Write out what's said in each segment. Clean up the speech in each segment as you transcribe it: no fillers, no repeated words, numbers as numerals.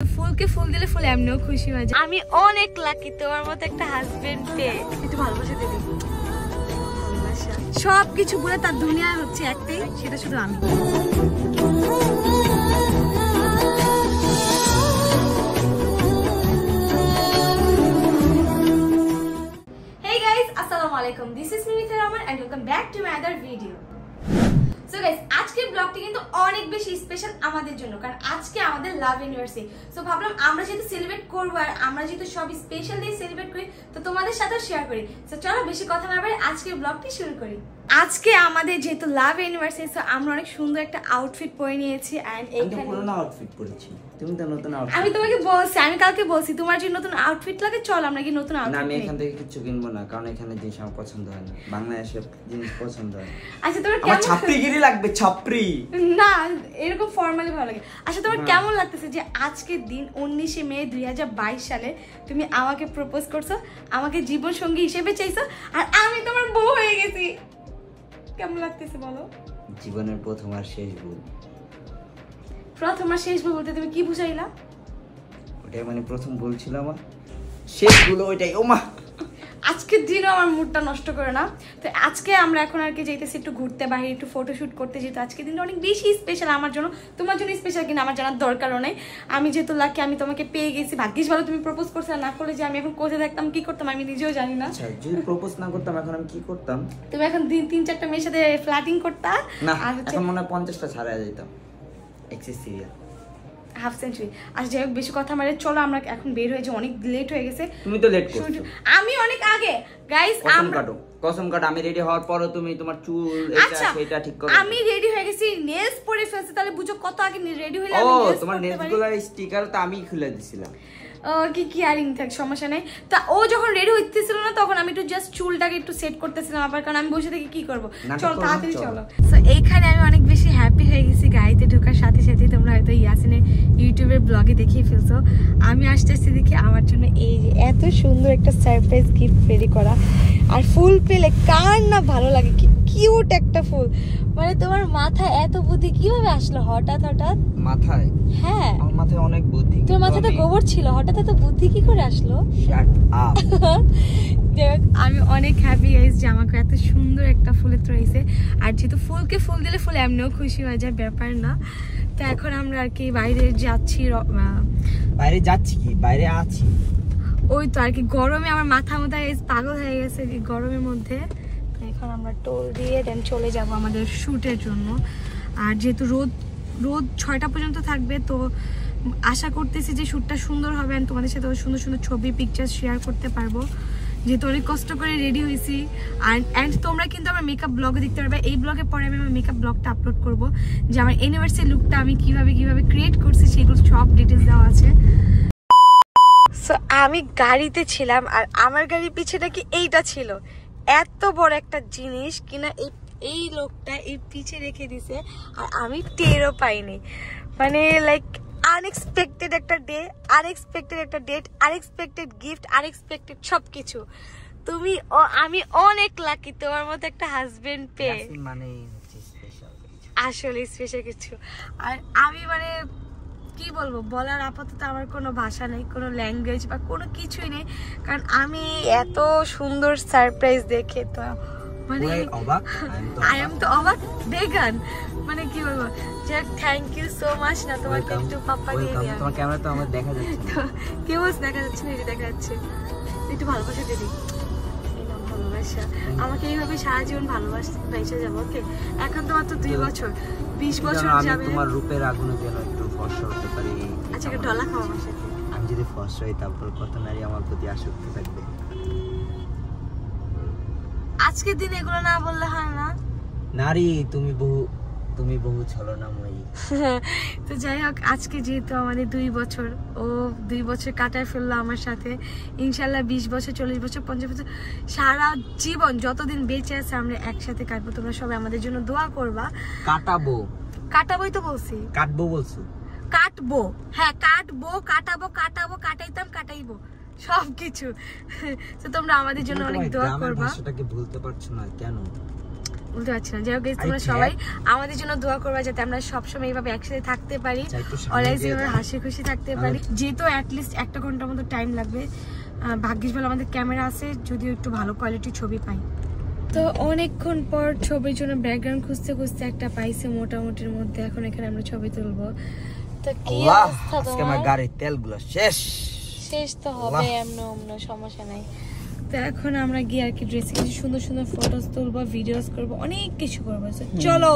ফুলকে ফুল দিলে ফুল এমনিও খুশি হয়ে যায়। আমি অনেক লাকি তোমার মতো একটা হাজবেন্ড পেয়ে। একটু ভালোবাসা দিবি, ভালোবাসা সবকিছু বলে তার দুনিয়া হচ্ছে একটাই, সেটা শুধু আমি। Hey guys, assalamu alaikum. This is Mimita Rahman and welcome back to my other video. So guys, আজকের ব্লগটি কিন্তু অনেক বেশি স্পেশাল আমাদের জন্য, কারণ আজকে আমাদের লাভ ইউনিভার্সিটি। সো ভাবলাম আমরা যেহেতু সেলিব্রেট করবো আর আমরা যেহেতু সব স্পেশাল দিয়ে সেলিব্রেট করি, তো তোমাদের সাথেও শেয়ার করি। তো চলো বেশি কথা না বলে আজকের ব্লগটি শুরু করি। আজকে আমাদের যেহেতু লাভ ইউনিভার্সিটি, সো আমরা অনেক সুন্দর একটা আউটফিট পরে নিয়েছি। এন্ড এইখানে পুরনো আউটফিট পরেছি, তুমি তো নতুন আউটফিট। আমি তোমাকে বলছি, আমি কালকে বলছি তোমার যে নতুন আউটফিট লাগে, চল আমরা কি নতুন আউটফিট। না, আমি এখান থেকে কিছু কিনবো না, কারণ এখানে জিনিস আমার পছন্দ হয় না, বাংলাদেশের জিনিস পছন্দ হয়। আচ্ছা তোমার কেমন ছাপরিগিরি লাগবে? ছাপরি না, এরকম ফর্মালি ভালো লাগে। আচ্ছা তোমার কেমন লাগতেছে যে আজকের দিন 19 মে 2022 সালে তুমি আমাকে প্রপোজ করছো, আমাকে জীবন সঙ্গী হিসেবে চাইছো, আর আমি তোমার বউ হয়ে গেছি? কেমন লাগতেছে বলো? জীবনের প্রথম আর শেষ ভুল। প্রথম আর শেষ ভুল বলতে তুমি কি বুঝাইলা? ওটাই মানে প্রথম ভুল ছিল আমার, শেষ ভুল ওইটাই। ও মা, আজকের দিনও আমার মুডটা নষ্ট করে না। তো আজকে আমরা এখন আর কি যাইতেছি একটু ঘুরতে, বাইরে একটু ফটোশুট করতে। যেহেতু আজকের দিনটা অনেক বেশি স্পেশাল আমার জন্য, তোমার জন্য স্পেশাল কিনা আমার জানার দরকারও নেই। আমি যেহেতু লাকি, আমি তোমাকে পেয়ে গেছি, ভাগ্যিস ভালো তুমি প্রপোজ করছো। না করলে যে আমি এখন কোথায় থাকতাম, কি করতাম আমি নিজেও জানি না। আচ্ছা যদি প্রপোজ না করতাম এখন আমি কি করতাম? তুমি এখন 3-4টা মেয়ের সাথে ফ্ল্যাটিং করতা। না, এখন মনে হয় 50টা ছাড়া যেতাম। Excess serial half century. আচ্ছা যাই হোক, বেশি কথা মানে চলো আমরা এখন বের হয়ে যাই, অনেক লেট হয়ে গেছে। তুমি তো লেট করছো, আমি অনেক আগে। গাইস কসম কাটো, আমি রেডি হওয়ার পরও তুমি তোমার চুল এটা সেটা ঠিক করো। আমি রেডি হয়ে গেছি, নেলস পরে ফেলছি, তাহলে বুঝো কত আগে রেডি হইলে আমি নেলস। তোমার নেলসগুলোর স্টিকার তো আমি খুলে দিছিলাম। কি কেয়ারিং থাক, সমস্যা নেই। তা ও যখন রেডি হইতেছিল না, তখন আমি একটু জাস্ট চুলটাকে একটু সেট করতেছিলাম আবার, কারণ আমি বসে থেকে কি করব। চলো তাড়াতাড়ি চলো। সো এইখানে আমি অনেক বেশি হ্যাপি হয়ে গেছি। গাড়িতে ঢোকার সাথে সাথে তোমরা হয়তো ইয়াসিনের ইউটিউবের ব্লগে দেখিয়ে ফেলছো, আমি আসতেছি দেখি আমার জন্য এই যে এত সুন্দর একটা সারপ্রাইজ গিফট রেডি করা। আর ফুল পেলে কার না ভালো লাগে, কি কিউট একটা ফুল। মানে তোমার মাথায় এত বুদ্ধি কিভাবে আসলো হঠাৎ হঠাৎ? মাথায়? হ্যাঁ, আমার মাথায় অনেক বুদ্ধি। তোর মাথায় তো গোবর ছিল, হঠাৎ এত বুদ্ধি কি করে আসলো? Shut up. দেখ আমি অনেক হ্যাপি গাইস যে আমাকে এত সুন্দর একটা ফুলের রয়েছে। আর যেহেতু ফুলকে ফুল দিলে ফুল এমনিও খুশি হয়ে যায়, ব্যাপার না। তো এখন আমরা আর কি বাইরে যাচ্ছি। বাইরে যাচ্ছি কি, বাইরে আছি। ওই তো আর কি, গরমে আমার মাথা পাগল হয়ে গেছে গরমের মধ্যে। তো এখন আমরা টোল দিয়ে দেন চলে যাব আমাদের শুটের জন্য। আর যেহেতু রোদ 6টা পর্যন্ত থাকবে, তো আশা করতেছি যে শ্যুটটা সুন্দর হবে, আর তোমাদের সাথে সুন্দর সুন্দর ছবি পিকচার শেয়ার করতে পারবো, যেহেতু অনেক কষ্ট করে রেডি হয়েছি। অ্যান্ড তোমরা কিন্তু আমার মেকআপ ব্লগে দেখতে পারবে। এই ব্লগে পরে আমি আমার মেকআপ ব্লগটা আপলোড করবো, যে আমার ইউনিভার্সিটি লুকটা আমি কিভাবে ক্রিয়েট করছি সেগুলো সব ডিটেলস দেওয়া আছে। সো আমি গাড়িতে ছিলাম, আর আমার গাড়ির পিছে নাকি এইটা ছিল, এত বড় একটা জিনিস কিনা এই লোকটা এই পিছে রেখে দিছে, আর আমি টেরও পাইনি। মানে লাইক আনএক্সপেক্টেড একটা ডে, আনএক্সপেক্টেড একটা ডেট, আনএক্সপেক্টেড গিফট, আনএক্সপেক্টেড সবকিছু। তুমি আমি অনেক লাকি তোমার মতো একটা হাজবেন্ড পেয়ে। মানে আসলে স্পেশাল কিছু। আর আমি মানে কি বলবো, বলার আপাতত আমার কোনো ভাষা নেই, কোনো ল্যাঙ্গুয়েজ বা কোনো কিছুই নেই, কারণ আমি এত সুন্দর সারপ্রাইজ দেখে তো মানে আই এম তো অবাক বেগান। মানে কি বলবো, যে থ্যাংক ইউ সো মাচ না তোমাকে একটু পাপা দিয়ে দিয়া। তোমার ক্যামেরা তো আমার দেখা যাচ্ছে না। কেমন দেখা যাচ্ছে না? দেখা যাচ্ছে, একটু ভালোবাসা দিয়ে দিই। ভালোবাসা আমাকে এইভাবে সারা জীবন ভালোবাসা যাবো। ওকে, এখন তো মাত্র 2 বছর, 20 বছর যাবে। তোমার রূপের আগুনে যেন একটু ফর্সা হতে পারি। আচ্ছা একটা ডলা খাও আমার সাথে। আমি যদি ফর্সা হই, তারপর কত নারী আমার প্রতি আসক্ত থাকবে। আজকের দিন এগুলো না বললে হয় না। নারী তুমি বহু ছলনাময়ী। তো যাই হোক, আজকে যেহেতু আমাদের 2 বছর, ও 2 বছর কাটায় ফেললো আমার সাথে। ইনশাল্লাহ 20 বছর, 40 বছর, 50 বছর, সারা জীবন যতদিন বেঁচে আছে আমরা একসাথে কাটবো। তোমরা সবাই আমাদের জন্য দোয়া করবা। কাটাবোই তো বলছি, কাটবো বলছো? কাটবো, হ্যাঁ কাটবো, কাটাবো, কাটাইবো সবকিছু। তো তোমরা আমাদের জন্য অনেক দোয়া করবা। ভাষাটাকে ভুলতে পারছো না কেন? বলতে পারছি না। যাই হোক তোমরা সবাই আমাদের জন্য দোয়া করবা যাতে আমরা সবসময় এইভাবে একসাথে থাকতে পারি, অলওয়েজ এইভাবে হাসি খুশি থাকতে পারি। যেহেতু অ্যাটলিস্ট 1 ঘন্টার মতো টাইম লাগবে, ভাগ্যিস ভালো আমাদের ক্যামেরা আছে, যদিও একটু ভালো কোয়ালিটির ছবি পাই। তো অনেকক্ষণ পর ছবির জন্য ব্যাকগ্রাউন্ড খুঁজতে খুঁজতে একটা পাইছে মোটামুটির মধ্যে। এখন এখানে আমরা ছবি তুলবো। তো কি অবস্থা তোমার? আমার গাড়ির তেলগুলো শেষ তো হবে, এমন সমস্যা নাই। তো এখন আমরা গিয়ে আর কি ড্রেসে কিছু সুন্দর সুন্দর ফটোস তুলবো, ভিডিওস করবো, অনেক কিছু করবো। চলো,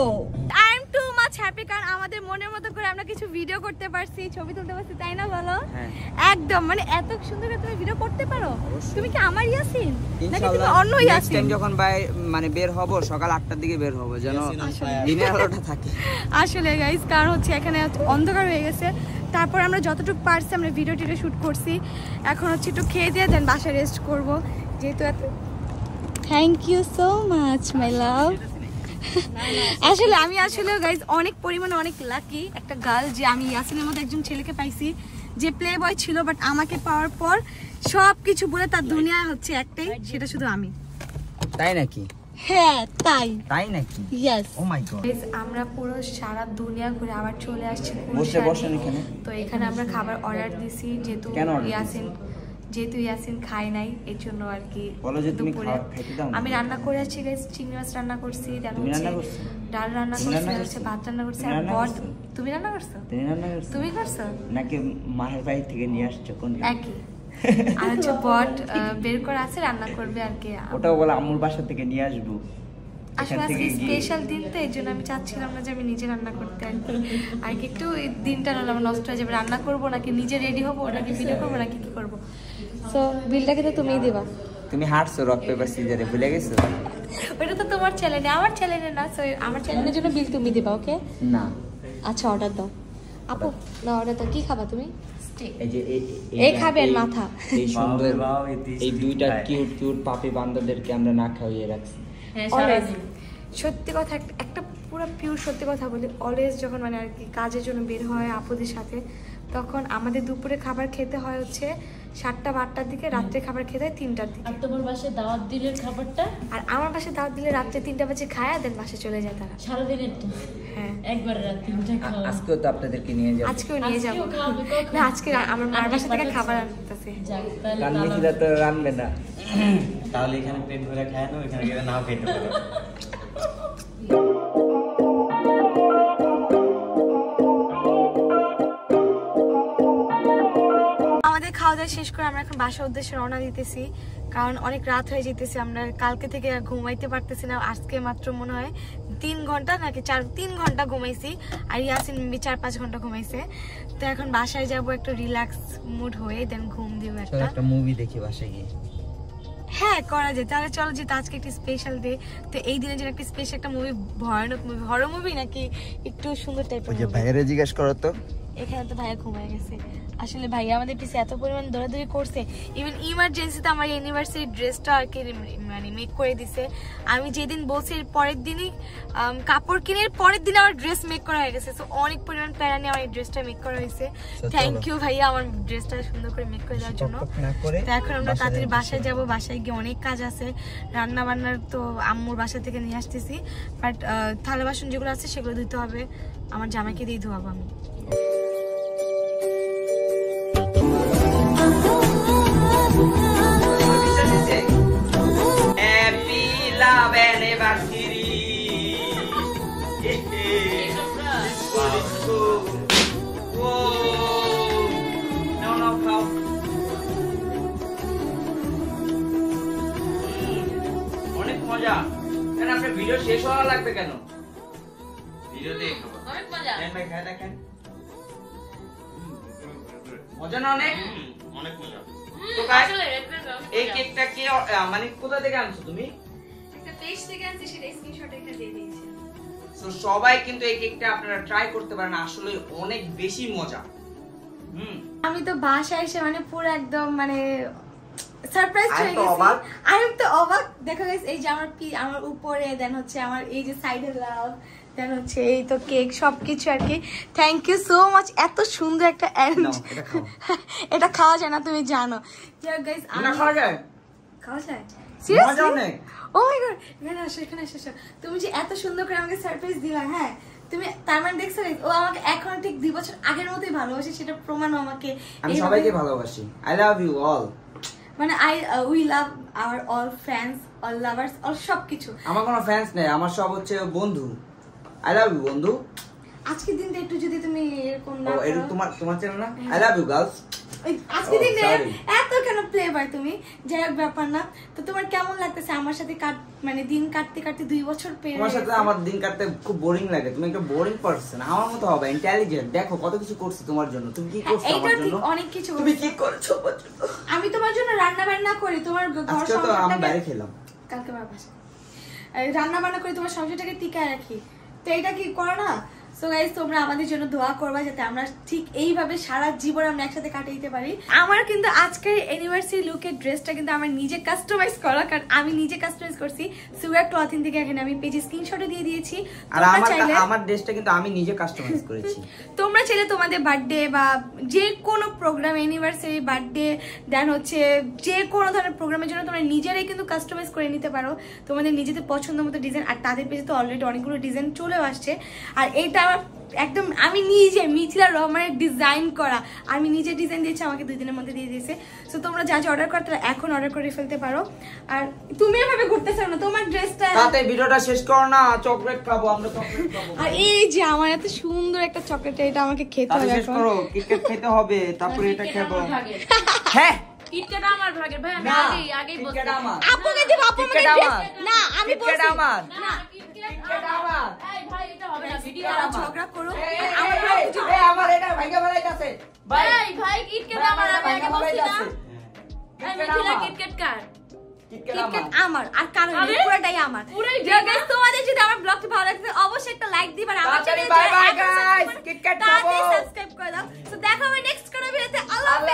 I am too much happy কারণ আমাদের মনের মতো করে আমরা কিছু ভিডিও করতে পারছি, ছবি তুলতে পারছি, তাই না বলো? একদম, মানে এত সুন্দর করে তুমি ভিডিও করতে পারো। তুমি কি আমার ইয়াসিন নাকি তুমি অন্য ইয়াসিন? নেক্সট টাইম যখন মানে বের হব সকাল 8টার দিকে বের হব, যেন দিনের আলোটা থাকে। আসলে গাইস কারণ হচ্ছে এখানে অন্ধকার হয়ে গেছে। তারপর আমরা যতটুকু পারছি আমরা ভিডিও টিডিও শুট করছি। এখন হচ্ছে একটু খেয়ে দিয়ে দেন বাসায় রেস্ট করব, যেহেতু এত। Thank you so much my love. আসলে আমি গাইস অনেক পরিমাণে অনেক লাকি একটা গার্ল যে আমি ইয়াসিনের মতো একজন ছেলেকে পাইছি যে প্লে বয় ছিল, বাট আমাকে পাওয়ার পর সবকিছু বলে তার দুনিয়া হচ্ছে একটাই, সেটা শুধু আমি। তাই নাকি? হ্যাঁ তাই নাকি? ইয়েস। ও মাই গড। আমরা পুরো সারা দুনিয়া ঘুরে আবার চলে আসছি। বসেন এখানে। তো এখানে আমরা খাবার অর্ডার দিছি, যেহেতু ইয়াসিন খায় নাই এর জন্য আর কি। বলো যে তুমি খাইতে দাও। আমি রান্না করে আছি গাইস, চিংড়ি মাছ রান্না করছি, দেন হচ্ছে ডাল রান্না করছি, হচ্ছে ভাত রান্না করছি। আর বট তুমি রান্না করছো? তুমি করছো নাকি মায়ের বাড়ি থেকে নিয়ে আসছো? কোন একই। আর হচ্ছে বট বের করে আছে, রান্না করবে আর কি। ওটাও বলে আম্মুর বাসা থেকে নিয়ে আসবো। আসলে আজকে স্পেশাল দিন, তো এই জন্য আমি চাচ্ছিলাম না যে আমি নিজে রান্না করতে আর কি একটু দিনটা নাহলে নষ্ট হয়ে যাবে। রান্না করবো নাকি নিজে রেডি হবো নাকি ভিডিও করবো নাকি কি করবো? সো বিলটাকে তো তুমিই দিবা। তুমি হাঁটছো রক পেপার সিজারে, ভুলে গেছো? ওটা তো তোমার চ্যানেলে, আমার চ্যানেলে না। সো আমার চ্যানেলের জন্য বিল তুমি দিবা, ওকে? না আচ্ছা অর্ডার দাও আপু, না অর্ডার দাও। কি খাবা তুমি? এই যে এই খাবেন মাথা। এই সুন্দর এই দুইটা কিউট পাপি বান্দরদেরকে আমরা না খাইয়ে রাখছি। সত্যি কথা একটা পুরো পিওর সত্যি কথা বলি, অলওয়েজ যখন মানে আর কি কাজের জন্য বের হয় আপুদের সাথে, তখন আমাদের দুপুরে খাবার খেতে হয় হচ্ছে 7টা বা 8টার দিকে, রাত্রে খাবার খেতে হয় 3টার দিকে। আর তোমার বাসায় দাওয়াত দিলে খাবারটা? আর আমার বাসায় দাওয়াত দিলে রাত্রে 3টা বাজে খায়, দেন বাসে চলে যায় তারা। সারাদিনের তো? হ্যাঁ, একবার রাত 3টা খাওয়া। আজকেও তো আপনাদেরকে নিয়ে যাব। আজকেও নিয়ে যাব না, আজকে আমার মার বাসা থেকে খাবার আনতেছে। কাল মিথিলা তো রান্না না, তাহলে এখানে পেট ভরে খায় না, এখানে গেলে নাও খেতে পারো। আমাদের খাওয়া দাওয়া শেষ করে আমরা এখন বাসার উদ্দেশ্যে রওনা দিতেছি, কারণ অনেক রাত হয়ে যেতেছে। আমরা কালকে থেকে ঘুমাইতে পারতেছি না। আজকে মাত্র মনে হয় 3 ঘন্টা নাকি 3 ঘন্টা ঘুমাইছি, আর ইয়াসিন 4-5 ঘন্টা ঘুমাইছে। তো এখন বাসায় যাব একটু রিল্যাক্স মুড হয়ে, দেন ঘুম দিব। একটা মুভি দেখি বাসায় গিয়ে। হ্যাঁ করা যায়, তাহলে চলো। যেহেতু আজকে একটা স্পেশাল ডে, তো এই দিনের জন্য একটা স্পেশাল একটা মুভি, ভয়ানক মুভি, হরর মুভি নাকি একটু সুন্দর টাইপের। ভাইয়ারে জিজ্ঞেস করো তো। এখানে তো ভাইয়া ঘুমায় গেছে। আসলে ভাইয়া আমাদের পিছে এত পরিমাণ দৌড়াদৌড়ি করছে, ইভেন ইমার্জেন্সিতে আমার ইউনিভার্সিটির ড্রেসটা আর কি মানে মেক করে দিছে। আমি যেদিন বলছি এর পরের দিনই কাপড় কিনে পরের দিন আমার ড্রেস মেক করা হয়ে গেছে। তো অনেক পরিমাণ প্যারা নিয়ে আমার এই ড্রেসটা মেক করা হয়েছে। থ্যাংক ইউ ভাইয়া আমার ড্রেসটা সুন্দর করে মেক করে দেওয়ার জন্য। তো এখন আমরা তাড়াতাড়ি বাসায় যাব। বাসায় গিয়ে অনেক কাজ আছে, রান্না বান্নার তো আম্মুর বাসা থেকে নিয়ে আসতেছি, বাট থালা বাসন যেগুলো আছে সেগুলো ধুতে হবে। আমার জামাইকে দিয়ে ধোয়াবো আমি। Happy love anniversary. No, খাও। অনেক মজা। কেন আপনার ভিডিও শেষ হওয়া লাগবে কেন? ভিডিও দেখে খাবো। অনেক মজা। খাই দেখেন। মজা না অনেক? অনেক মজা। তো গাইস এই কেকটা কি মানে কোথা থেকে আনছো তুমি? একটা পেজ থেকে আনছি, সেটা স্ক্রিনশট এখানে দিয়ে দিয়েছি। সো সবাই কিন্তু এই কেকটা আপনারা ট্রাই করতে পারেন, আসলে অনেক বেশি মজা। আমি তো বাসায় এসে মানে পুরো একদম মানে সারপ্রাইজ হয়ে গেছি। আমি তো অবাক। দেখো গাইস, এই যে আমার উপরে, দেন হচ্ছে আমার এই যে সাইডে লাভ, দেন হচ্ছে এই তো কেক, সবকিছু আর কি। Thank you so much. এত সুন্দর একটা অ্যারেঞ্জ। এটা খাওয়া যায় না তুমি জানো। গাইস খাওয়া যায়। মজা অনেক। ও মাই গড, এখানে আসো। তুমি যে এত সুন্দর করে আমাকে সারপ্রাইজ দিলা, হ্যাঁ তুমি তার মানে দেখছো ও আমাকে এখন ঠিক 2 বছর আগের মতোই ভালোবাসে, সেটা প্রমাণ আমাকে। আমি সবাইকে ভালোবাসি। I love you all. মানে we love our all fans, all lovers, all সবকিছু। আমার কোনো ফ্যান্স নেই, আমার সব হচ্ছে বন্ধু। আই লাভ ইউ বন্ধু। আজকের দিনটা একটু যদি তুমি এরকম না ও এর করো। তোমার চ্যানেল না? I love you girls. আজকে Oh, দিনে sorry. এত কেন প্লে বাই তুমি, যাই হোক ব্যাপার না। তো তোমার কেমন লাগতেছে আমার সাথে মানে দিন কাটতে কাটতে 2 বছর পেরিয়ে তোমার সাথে আমার দিন কাটতে খুব বোরিং লাগে। তুমি একটা বোরিং পারসন, আমার মতো হবে ইন্টেলিজেন্ট। দেখো কত কিছু করছি তোমার জন্য। তুমি কি করছো এইটা আমার ঠিক, জন্য? অনেক কিছু তুমি কি করছো আমার জন্য? আমি তোমার জন্য রান্না বান্না করি, তোমার ঘর আজকে তো আমি বাইরে সংসারটাকে খেলাম। কালকে বাসা রান্না বান্না করে তোমার সংসারটাকে টিকায় রাখি, তো এটা কি করো না? সো গাইস, তোমরা আমাদের জন্য দোয়া করবা যাতে আমরা ঠিক এইভাবে সারা জীবন আমরা একসাথে কাটিয়ে দিতে পারি। আমার কিন্তু আজকের অ্যানিভার্সারি লুকের ড্রেসটা কিন্তু আমার নিজে কাস্টমাইজ করা, কারণ আমি নিজে কাস্টমাইজ করছি। সুগার ক্লথিং থেকে এখানে আমি পেজে স্ক্রিনশটও দিয়ে দিয়েছি। আর আমার ড্রেসটা কিন্তু আমি নিজে কাস্টমাইজ করেছি। তোমরা চাইলে তোমাদের বার্থডে বা যে কোনো প্রোগ্রাম, অ্যানিভার্সারি, বার্থডে, দেন হচ্ছে যে কোনো ধরনের প্রোগ্রামের জন্য তোমরা নিজেরাই কিন্তু কাস্টমাইজ করে নিতে পারো তোমাদের নিজেদের পছন্দ মতো ডিজাইন। আর তাদের পেজে তো অলরেডি অনেকগুলো ডিজাইন চলেও আসছে। আর এইটা একদম আমি নিজে মিথিলা রহমানের ডিজাইন করা, আমি নিজে ডিজাইন দিয়েছি, আমাকে 2 দিনের মধ্যে দিয়ে দিয়েছে। সো তোমরা যা যা অর্ডার করতে এখন অর্ডার করে ফেলতে পারো। আর তুমি এভাবে ঘুরতেছো না, তোমার ড্রেসটা তাতে ভিডিওটা শেষ করো না, চকলেট খাবো আমরা, চকলেট খাবো। আর এই যে আমার এত সুন্দর একটা চকলেট, এটা আমাকে খেতে তাতে হবে শেষ এখন। করো, কিটক্যাট খেতে হবে, তারপরে এটা খাবো। আমার ভাগের। হ্যাঁ কিটক্যাট আমার ভাগের ভাই, আমি না, আগেই কিটক্যাট বলছি। আমার। আপুকে দিব, আপু কিটক্যাট আমাকে আমার। না, আমি কিটক্যাট বলছি আমার। না, কিটক্যাট কিটক্যাট আমার। এই ভাই, এটা হবে না, ভিডিও তোমরা আমার। ঝগড়া করো। এই, আমার এই, ভাই এই, কিছু- এই, আমার এটা ভাইগা বানাইতাছে। ভাই, এই ভাই, কিটক্যাট ভাই, আমার, এটা আমি ভাইগা আগে বলছি না। বানাইতাছে। এই কিটক্যাট মিথিলা, আমার। কিটক্যাট কার? কিটক্যাট কিটক্যাট আমার। আমার, আর কারণ আরে? পুরোটাই আমার। পুরাই তো guys, তোমাদের যদি আমার ব্লগটি ভালো লাগে অবশ্যই একটা লাইক দিবা, আর আমার তাড়াতাড়ি চ্যানেলে bye bye guys, কিটক্যাট খাবো। সাবস্ক্রাইব করে দাও। তো দেখা হবে নেক্সট কোনো ভিডিওতে। আল্লাহ হাফেজ।